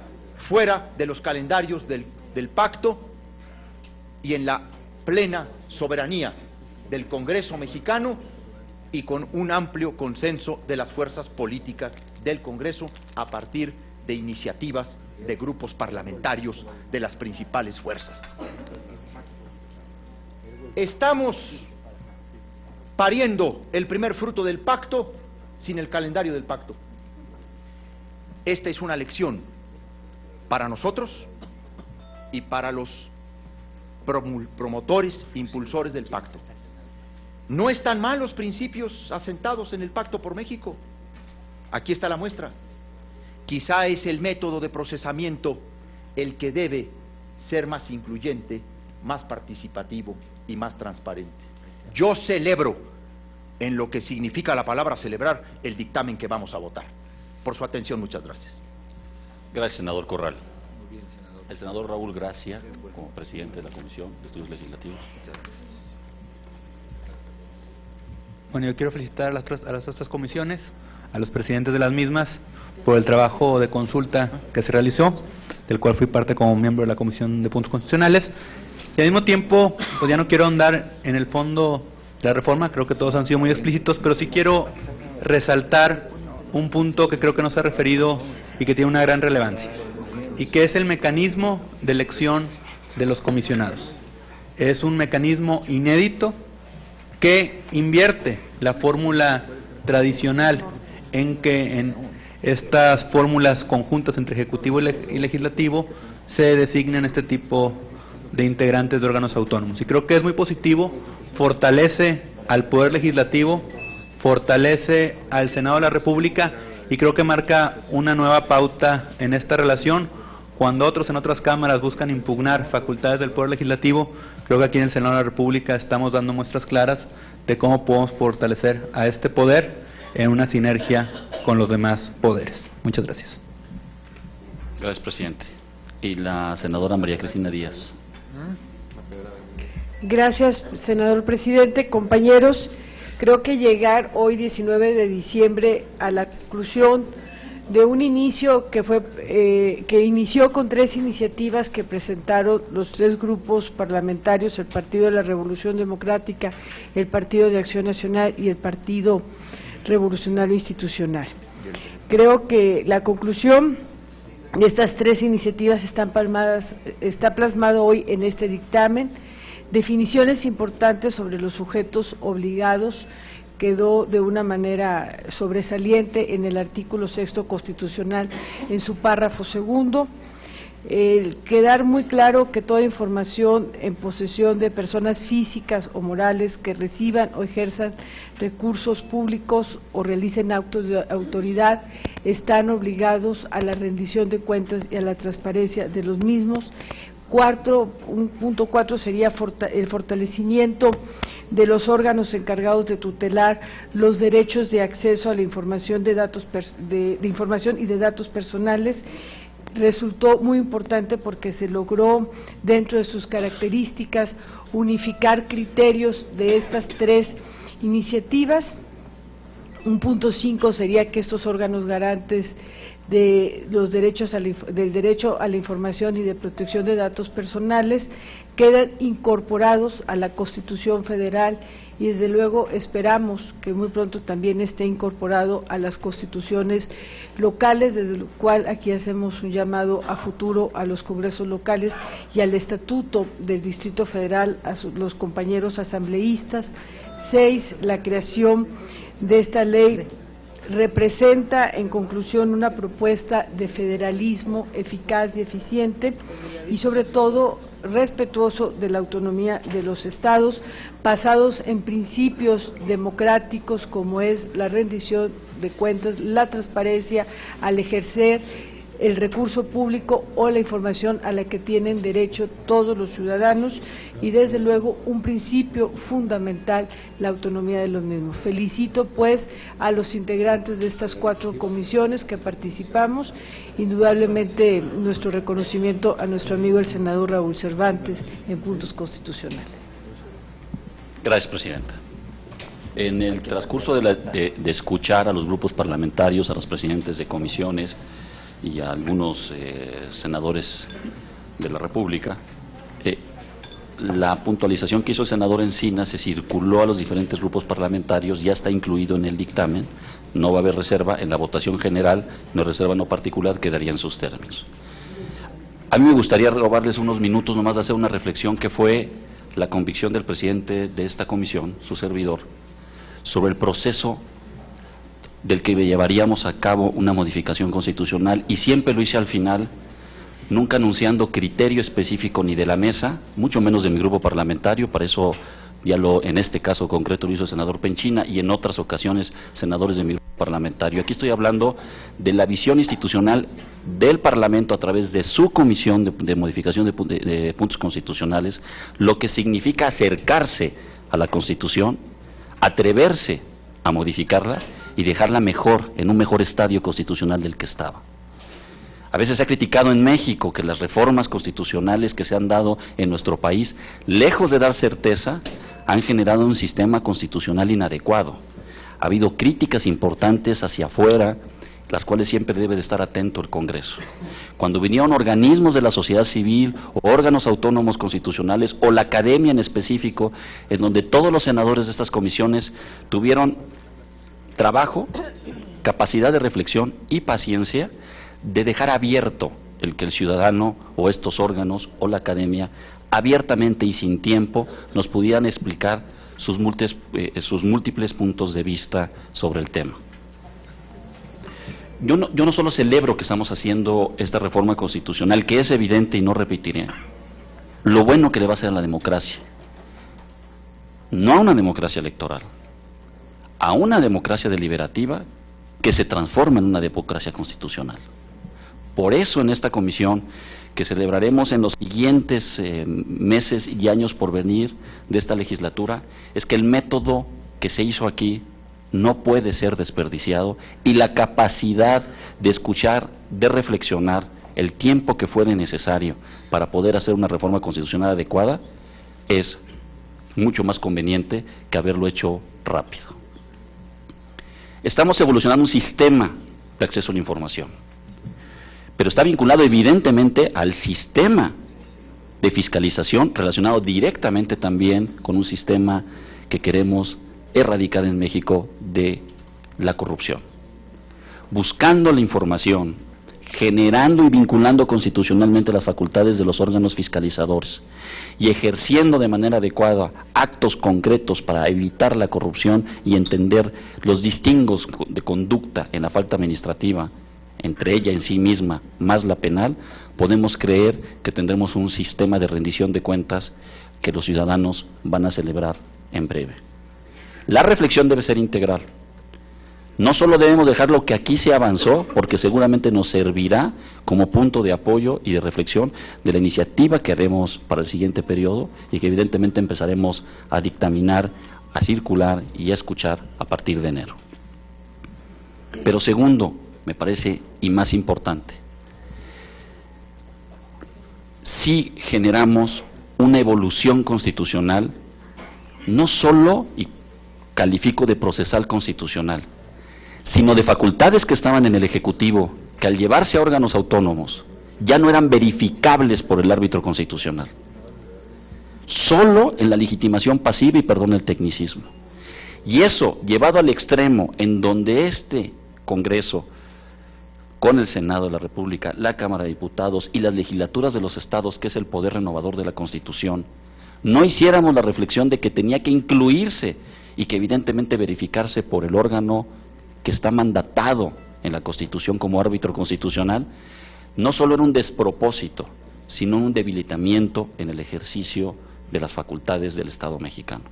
fuera de los calendarios del pacto y en la plena soberanía del Congreso mexicano y con un amplio consenso de las fuerzas políticas del Congreso a partir de iniciativas de grupos parlamentarios de las principales fuerzas. Estamos pariendo el primer fruto del pacto sin el calendario del pacto. Esta es una lección para nosotros y para los promotores, impulsores del pacto. No están mal los principios asentados en el Pacto por México. Aquí está la muestra. Quizá es el método de procesamiento el que debe ser más incluyente, más participativo y más transparente. Yo celebro, en lo que significa la palabra celebrar, el dictamen que vamos a votar. Por su atención, muchas gracias. Gracias, senador Corral. El senador Raúl Gracia, como presidente de la Comisión de Estudios Legislativos. Bueno, yo quiero felicitar a las otras comisiones, a los presidentes de las mismas, por el trabajo de consulta que se realizó, del cual fui parte como miembro de la Comisión de Puntos Constitucionales. Y al mismo tiempo, pues ya no quiero ahondar en el fondo de la reforma, creo que todos han sido muy explícitos, pero sí quiero resaltar un punto que creo que no se ha referido y que tiene una gran relevancia, y que es el mecanismo de elección de los comisionados. Es un mecanismo inédito que invierte la fórmula tradicional en que en estas fórmulas conjuntas entre Ejecutivo y Legislativo se designan este tipo de integrantes de órganos autónomos. Y creo que es muy positivo, fortalece al Poder Legislativo, fortalece al Senado de la República y creo que marca una nueva pauta en esta relación. Cuando otros en otras cámaras buscan impugnar facultades del Poder Legislativo, creo que aquí en el Senado de la República estamos dando muestras claras de cómo podemos fortalecer a este poder en una sinergia con los demás poderes. Muchas gracias. Gracias, presidente. Y la senadora María Cristina Díaz. Gracias, senador presidente. Compañeros, creo que llegar hoy, 19 de diciembre, a la conclusión de un inicio que inició con 3 iniciativas que presentaron los 3 grupos parlamentarios, el Partido de la Revolución Democrática, el Partido de Acción Nacional y el Partido Revolucionario Institucional. Creo que la conclusión de estas 3 iniciativas está plasmado hoy en este dictamen. Definiciones importantes sobre los sujetos obligados quedó de una manera sobresaliente en el artículo 6º constitucional en su párrafo 2. quedar muy claro que toda información en posesión de personas físicas o morales que reciban o ejerzan recursos públicos o realicen actos de autoridad están obligados a la rendición de cuentas y a la transparencia de los mismos. Punto 4 sería el fortalecimiento de los órganos encargados de tutelar los derechos de acceso a la información de información y de datos personales. Resultó muy importante porque se logró, dentro de sus características, unificar criterios de estas tres iniciativas. Un punto 5 sería que estos órganos garantes de los derechos del derecho a la información y de protección de datos personales quedan incorporados a la Constitución Federal y desde luego esperamos que muy pronto también esté incorporado a las constituciones locales, desde lo cual aquí hacemos un llamado a futuro a los congresos locales y al Estatuto del Distrito Federal, a los compañeros asambleístas. 6, la creación de esta ley representa, en conclusión, una propuesta de federalismo eficaz y eficiente y, sobre todo, respetuoso de la autonomía de los estados, basados en principios democráticos como es la rendición de cuentas, la transparencia al ejercer el recurso público o la información a la que tienen derecho todos los ciudadanos y desde luego un principio fundamental, la autonomía de los mismos. Felicito pues a los integrantes de estas 4 comisiones que participamos, indudablemente nuestro reconocimiento a nuestro amigo el senador Raúl Cervantes en puntos constitucionales. Gracias, Presidenta. En el transcurso de escuchar a los grupos parlamentarios, a los presidentes de comisiones y a algunos senadores de la República, la puntualización que hizo el senador Encinas se circuló a los diferentes grupos parlamentarios, ya está incluido en el dictamen, no va a haber reserva, en la votación general, no reserva no particular, quedarían sus términos. A mí me gustaría robarles unos minutos nomás de hacer una reflexión que fue la convicción del presidente de esta comisión, su servidor, sobre el proceso del que llevaríamos a cabo una modificación constitucional, y siempre lo hice al final, nunca anunciando criterio específico ni de la mesa, mucho menos de mi grupo parlamentario. Para eso en este caso concreto lo hizo el senador Penchina y en otras ocasiones senadores de mi grupo parlamentario. Aquí estoy hablando de la visión institucional del Parlamento a través de su comisión de modificación de puntos constitucionales, lo que significa acercarse a la Constitución, atreverse a modificarla y dejarla mejor, en un mejor estadio constitucional del que estaba. A veces se ha criticado en México que las reformas constitucionales que se han dado en nuestro país, lejos de dar certeza, han generado un sistema constitucional inadecuado. Ha habido críticas importantes hacia afuera, las cuales siempre debe de estar atento el Congreso. Cuando vinieron organismos de la sociedad civil, o órganos autónomos constitucionales, o la academia en específico, en donde todos los senadores de estas comisiones tuvieron trabajo, capacidad de reflexión y paciencia de dejar abierto el que el ciudadano o estos órganos o la academia abiertamente y sin tiempo nos pudieran explicar sus múltiples puntos de vista sobre el tema. Yo no solo celebro que estamos haciendo esta reforma constitucional, que es evidente y no repetiré, lo bueno que le va a hacer a la democracia, no a una democracia electoral, a una democracia deliberativa que se transforma en una democracia constitucional. Por eso en esta comisión, que celebraremos en los siguientes meses y años por venir de esta legislatura, es que el método que se hizo aquí no puede ser desperdiciado y la capacidad de escuchar, de reflexionar, el tiempo que fuere necesario para poder hacer una reforma constitucional adecuada es mucho más conveniente que haberlo hecho rápido. Estamos evolucionando un sistema de acceso a la información, pero está vinculado evidentemente al sistema de fiscalización relacionado directamente también con un sistema que queremos erradicar en México de la corrupción. Buscando la información, generando y vinculando constitucionalmente las facultades de los órganos fiscalizadores y ejerciendo de manera adecuada actos concretos para evitar la corrupción y entender los distingos de conducta en la falta administrativa, entre ella en sí misma más la penal, podemos creer que tendremos un sistema de rendición de cuentas que los ciudadanos van a celebrar en breve. La reflexión debe ser integral. No solo debemos dejar lo que aquí se avanzó, porque seguramente nos servirá como punto de apoyo y de reflexión de la iniciativa que haremos para el siguiente periodo y que evidentemente empezaremos a dictaminar, a circular y a escuchar a partir de enero. Pero segundo, me parece, y más importante, si generamos una evolución constitucional, no solo, y califico de procesal constitucional, sino de facultades que estaban en el Ejecutivo, que al llevarse a órganos autónomos ya no eran verificables por el árbitro constitucional. Solo en la legitimación pasiva, y perdón el tecnicismo. Y eso, llevado al extremo en donde este Congreso, con el Senado de la República, la Cámara de Diputados y las legislaturas de los estados, que es el poder renovador de la Constitución, no hiciéramos la reflexión de que tenía que incluirse y que evidentemente verificarse por el órgano que está mandatado en la Constitución como árbitro constitucional, no solo era un despropósito, sino un debilitamiento en el ejercicio de las facultades del Estado mexicano.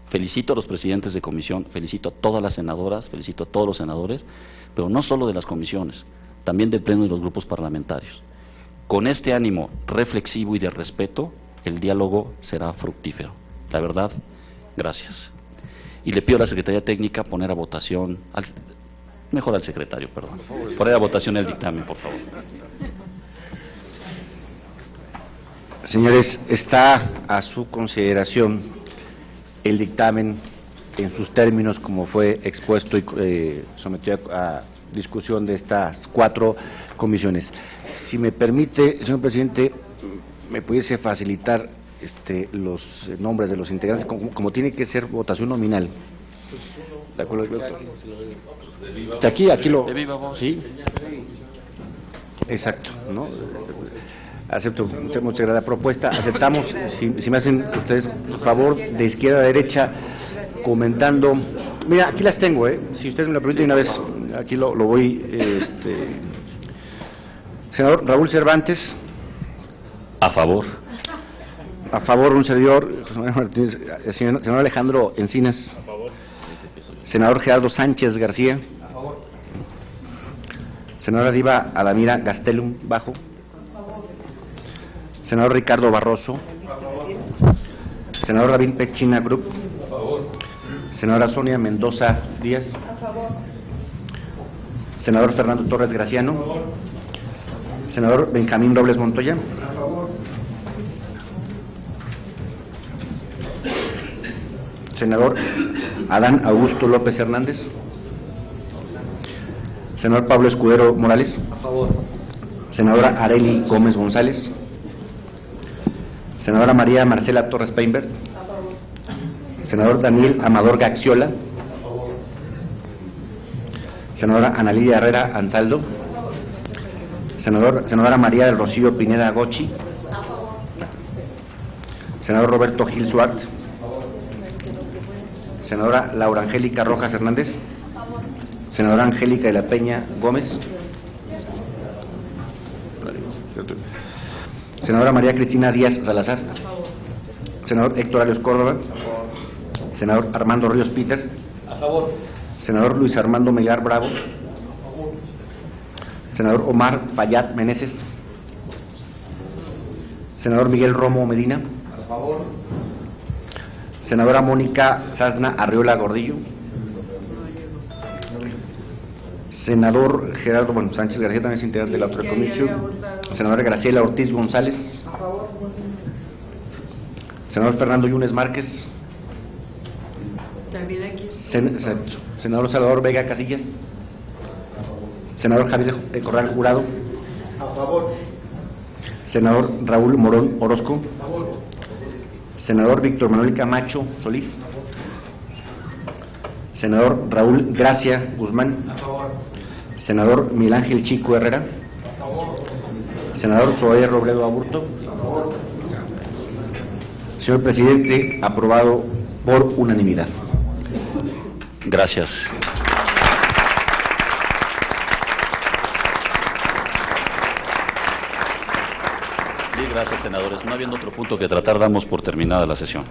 Felicito a los presidentes de comisión, felicito a todas las senadoras, felicito a todos los senadores, pero no solo de las comisiones, también del Pleno y los grupos parlamentarios. Con este ánimo reflexivo y de respeto, el diálogo será fructífero. La verdad, gracias. Y le pido a la Secretaría Técnica poner a votación, mejor al secretario, perdón, poner a votación el dictamen, por favor. Señores, está a su consideración el dictamen en sus términos como fue expuesto y sometido a discusión de estas 4 comisiones. Si me permite, señor presidente, me pudiese facilitar los nombres de los integrantes, como tiene que ser votación nominal. ¿De acuerdo, doctor? Aquí lo... ¿Sí? Exacto, ¿no? Acepto, muchas gracias. La propuesta, aceptamos, si me hacen ustedes favor, de izquierda a derecha, comentando. Mira, aquí las tengo, si ustedes me lo permiten una vez, aquí lo voy. Senador Raúl Cervantes. A favor. A favor, un servidor, senador Alejandro Encinas. A favor. Senador Gerardo Sánchez García. A favor. Senadora Diva Alamira Gastelum Bajo. A favor. Senador Ricardo Barroso. A favor. Senador David Pechina Group. A favor. Senadora Sonia Mendoza Díaz. A favor. Senador Fernando Torres Graciano. A favor. Senador Benjamín Robles Montoya. A favor. Senador Adán Augusto López Hernández. Senador Pablo Escudero Morales. A favor. Senadora Arely Gómez González. Senadora María Marcela Torres Peinbert. A favor. Senador Daniel Amador Gaxiola. A favor. Senadora Ana Lidia Herrera Ansaldo. A favor. Senadora María del Rocío Pineda Gochi. A favor. Senador Roberto Gil Suart. Senadora Laura Angélica Rojas Hernández. Senadora Angélica de la Peña Gómez. Senadora María Cristina Díaz Salazar. Senador Héctor Arios Córdoba. Senador Armando Ríos Peter. A favor. Senador Luis Armando Melgar Bravo. Senador Omar Fayad Meneses. Senador Miguel Romo Medina. A favor. Senadora Mónica Sasna Arriola Gordillo. Senador Gerardo Sánchez García, también es integrante de la otra comisión. Senadora Graciela Ortiz González. A favor. Senador Fernando Yunes Márquez. También aquí. Senador Salvador Vega Casillas. Senador Javier Corral Jurado. A favor. Senador Raúl Morón Orozco. A favor. Senador Víctor Manuel Camacho Solís. Senador Raúl Gracia Guzmán. A favor. Senador Miguel Ángel Chico Herrera. A favor. Senador Zoé Robledo Aburto. A favor. Señor presidente, aprobado por unanimidad. Gracias. Sí, gracias, senadores. No habiendo otro punto que tratar, damos por terminada la sesión.